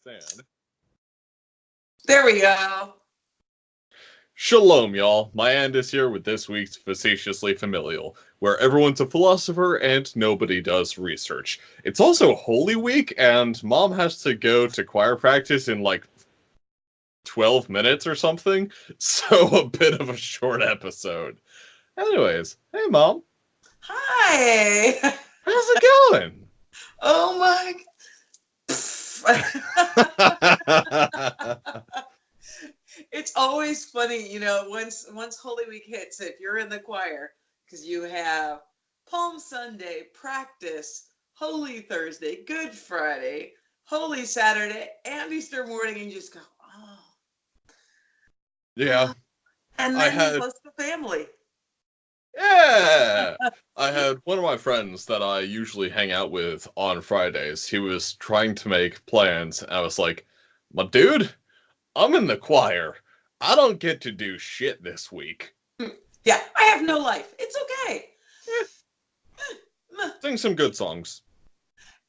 Stand. There we go. Shalom, y'all. Myand is here with this week's Facetiously Familial, where everyone's a philosopher and nobody does research. It's also Holy Week, and Mom has to go to choir practice in like 12 minutes or something, so a bit of a short episode. Anyways, hey Mom. Hi. How's it going? Oh my. It's always funny, once Holy Week hits, if you're in the choir, because you have Palm Sunday, practice, Holy Thursday, Good Friday, Holy Saturday, and Easter morning, and you just go, oh. Yeah. And then you host the family. Yeah! I had one of my friends that I usually hang out with on Fridays. He was trying to make plans, and I was like, my dude, I'm in the choir. I don't get to do shit this week. Yeah, I have no life. It's okay. Sing some good songs.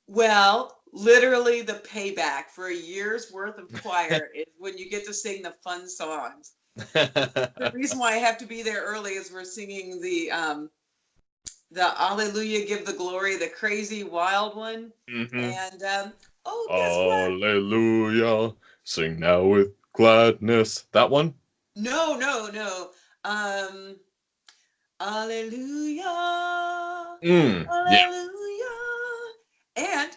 Well, literally the payback for a year's worth of choir is when you get to sing the fun songs. The reason why I have to be there early is we're singing the Alleluia, Give the Glory, the crazy wild one. Mm-hmm. And guess what? Alleluia, sing now with gladness. That one? No. Alleluia. Alleluia. Yeah. And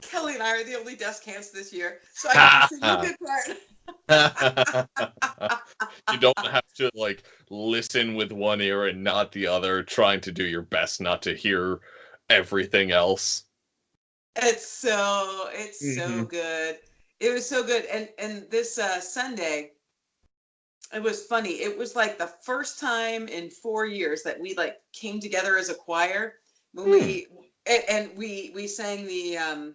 Kelly and I are the only desk hands this year, so I get to sing the good part. You don't have to listen with one ear and not the other, trying to do your best not to hear everything else. It's so good. It was so good. And this Sunday, it was funny. It was like the first time in 4 years that we came together as a choir when we sang the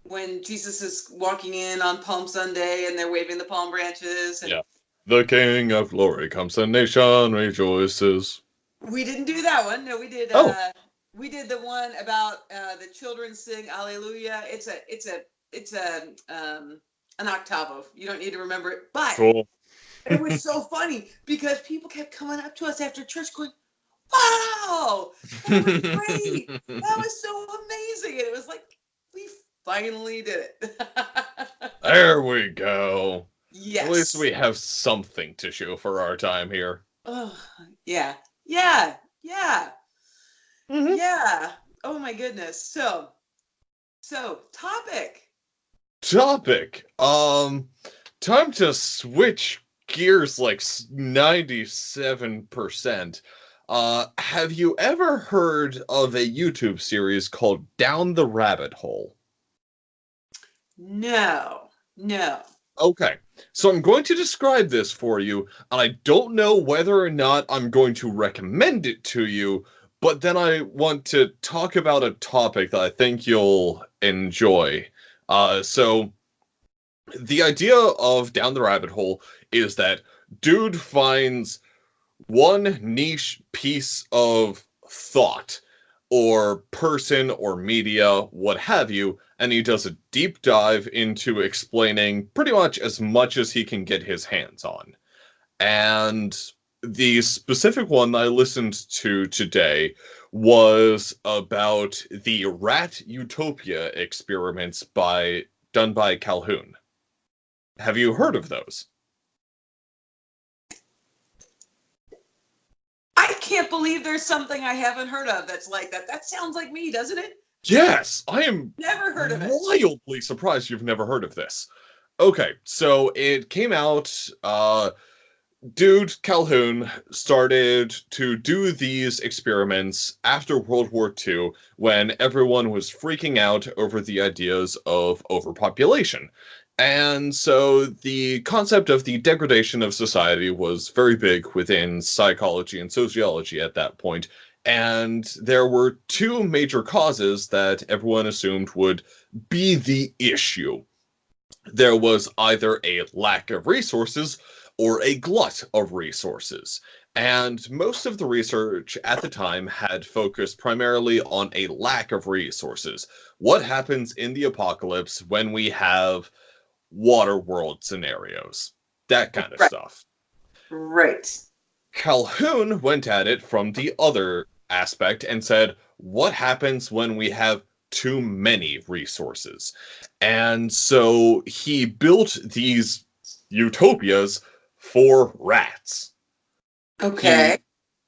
when Jesus is walking in on Palm Sunday and they're waving the palm branches. And yeah. The King of Glory comes, the nation rejoices. We didn't do that one. No, we did. We did the one about the children sing Alleluia. It's an octavo. You don't need to remember it, but cool. It was so funny because people kept coming up to us after church going, "Wow, that was great! That was so amazing!" And it was like we finally did it. There we go. Yes. At least we have something to show for our time here. Oh, yeah. Mm-hmm. Yeah. Oh my goodness. So topic. Time to switch gears 97%. Have you ever heard of a YouTube series called Down the Rabbit Hole? No. Okay, so I'm going to describe this for you, and I don't know whether or not I'm going to recommend it to you, but then I want to talk about a topic that I think you'll enjoy. So the idea of Down the Rabbit Hole is that dude finds one niche piece of thought or person or media, what have you, and he does a deep dive into explaining pretty much as much as he can get his hands on. And the specific one I listened to today was about the rat utopia experiments done by Calhoun. Have you heard of those? I can't believe there's something I haven't heard of that's like that. That sounds like me, doesn't it? Yes, I am never heard of it. Wildly surprised you've never heard of this. Okay, so it came out, dude Calhoun started to do these experiments after World War II when everyone was freaking out over the ideas of overpopulation. And so the concept of the degradation of society was very big within psychology and sociology at that point. And there were two major causes that everyone assumed would be the issue. There was either a lack of resources or a glut of resources. And most of the research at the time had focused primarily on a lack of resources. What happens in the apocalypse when we have water world scenarios? That kind of Right. stuff. Right. Calhoun went at it from the other aspect and said, what happens when we have too many resources? And so he built these utopias for rats. Okay. He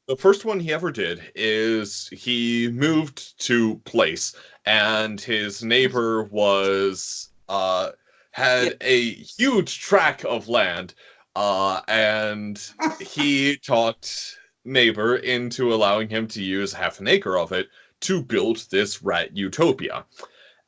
The first one he ever did is he moved to place, and his neighbor was Yeah. had a huge tract of land, and he talked neighbor into allowing him to use half an acre of it to build this rat utopia.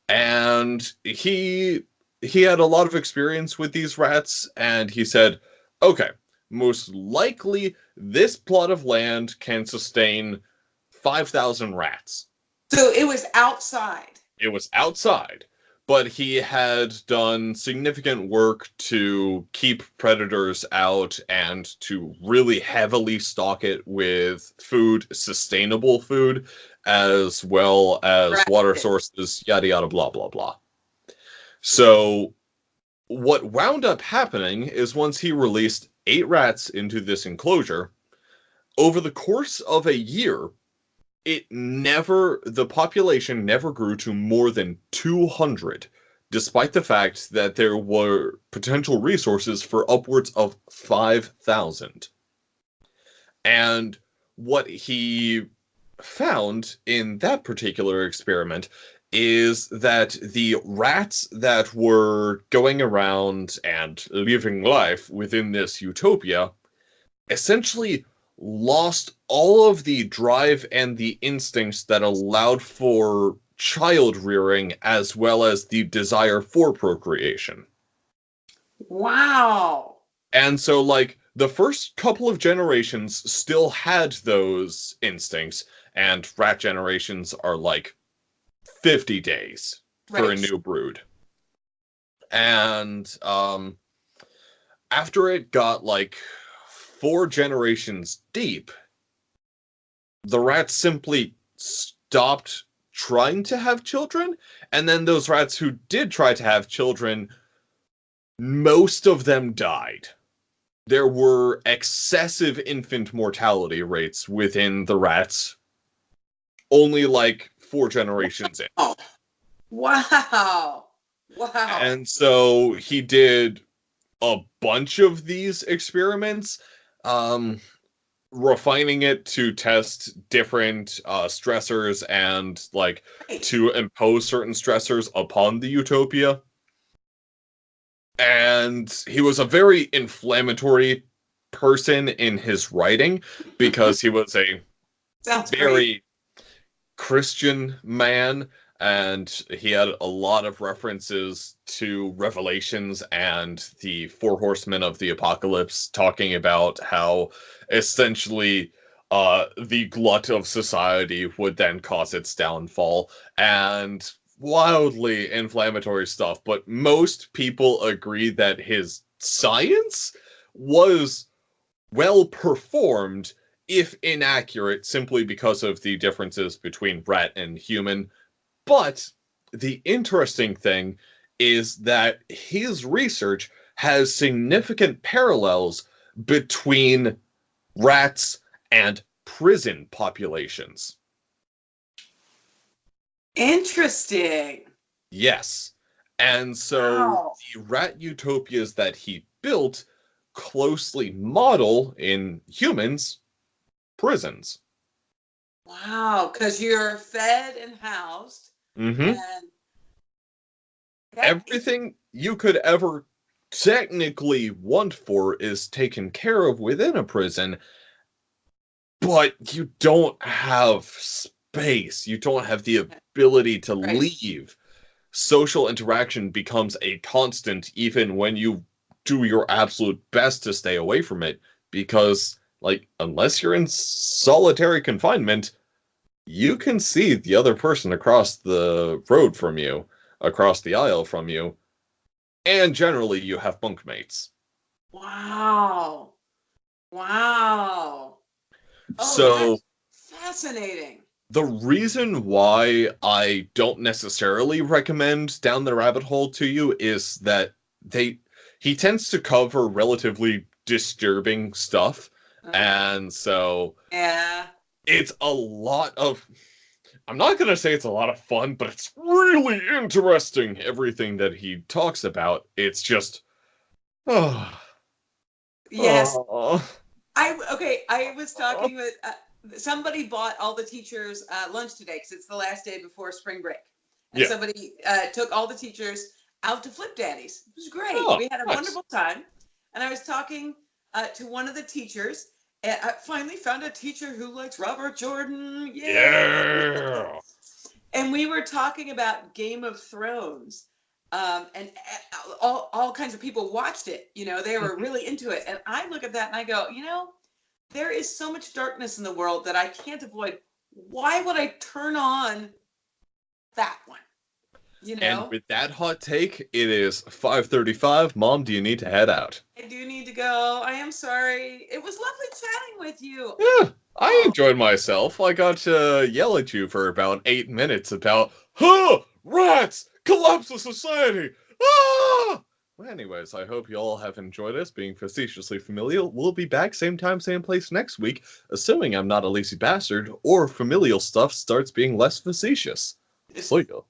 And he had a lot of experience with these rats, and he said, okay, most likely this plot of land can sustain 5,000 rats. So it was outside. It was outside, but he had done significant work to keep predators out and to really heavily stock it with food, sustainable food, as well as water Right. sources, yada yada, blah blah blah. So what wound up happening is once he released 8 rats into this enclosure, over the course of a year, the population never grew to more than 200, despite the fact that there were potential resources for upwards of 5,000. And what he found in that particular experiment is that the rats that were going around and living life within this utopia essentially lost all of the drive and the instincts that allowed for child rearing as well as the desire for procreation. Wow. And so, like, the first couple of generations still had those instincts, and rat generations are like 50 days for a Right. new brood. And after it got like 4 generations deep, the rats simply stopped trying to have children. And then those rats who did try to have children, most of them died. There were excessive infant mortality rates within the rats, only like 4 generations in. Oh, wow. Wow. And so he did a bunch of these experiments, um, refining it to test different stressors and like Right. to impose certain stressors upon the utopia. And he was a very inflammatory person in his writing because he was a Sounds great. very Christian man, and he had a lot of references to Revelations and the Four Horsemen of the Apocalypse, talking about how essentially the glut of society would then cause its downfall, and wildly inflammatory stuff. But most people agree that his science was well performed, if inaccurate, simply because of the differences between rat and human. But the interesting thing is that his research has significant parallels between rats and prison populations. Interesting. Yes. And so Wow. the rat utopias that he built closely model in humans prisons. Wow. Because you're fed and housed, Mm-hmm. and that is Everything you could ever technically want for is taken care of within a prison, but you don't have space. You don't have the ability to right. leave. Social interaction becomes a constant even when you do your absolute best to stay away from it, because, like, unless you're in solitary confinement, you can see the other person across the road from you, across the aisle from you, and generally you have bunkmates. Wow. Wow. Oh, So that's fascinating. the reason why I don't necessarily recommend Down the Rabbit Hole to you is that they he tends to cover relatively disturbing stuff, Oh, and so yeah. it's a lot of I'm not gonna say it's a lot of fun, but it's really interesting everything that he talks about. It's just oh, Yes. oh, I was oh. talking with somebody bought all the teachers lunch today because it's the last day before spring break, and Yeah. somebody took all the teachers out to Flip Daddies. It was great. Oh, We had a nice. wonderful time, and I was talking to one of the teachers, and I finally found a teacher who likes Robert Jordan. Yay! Yeah. And we were talking about Game of Thrones. And all kinds of people watched it. They were Mhm. really into it. And I look at that and I go, there is so much darkness in the world that I can't avoid. Why would I turn on that one? You And know, with that hot take, it is 5:35. Mom, do you need to head out? I do need to go. I am sorry. It was lovely chatting with you. Yeah, I Oh, enjoyed myself. I got to yell at you for about 8 minutes about, huh, rats, collapse of society. Ah! Well, anyways, I hope you all have enjoyed us being facetiously familial. We'll be back same time, same place next week, assuming I'm not a lazy bastard or familial stuff starts being less facetious. See ya.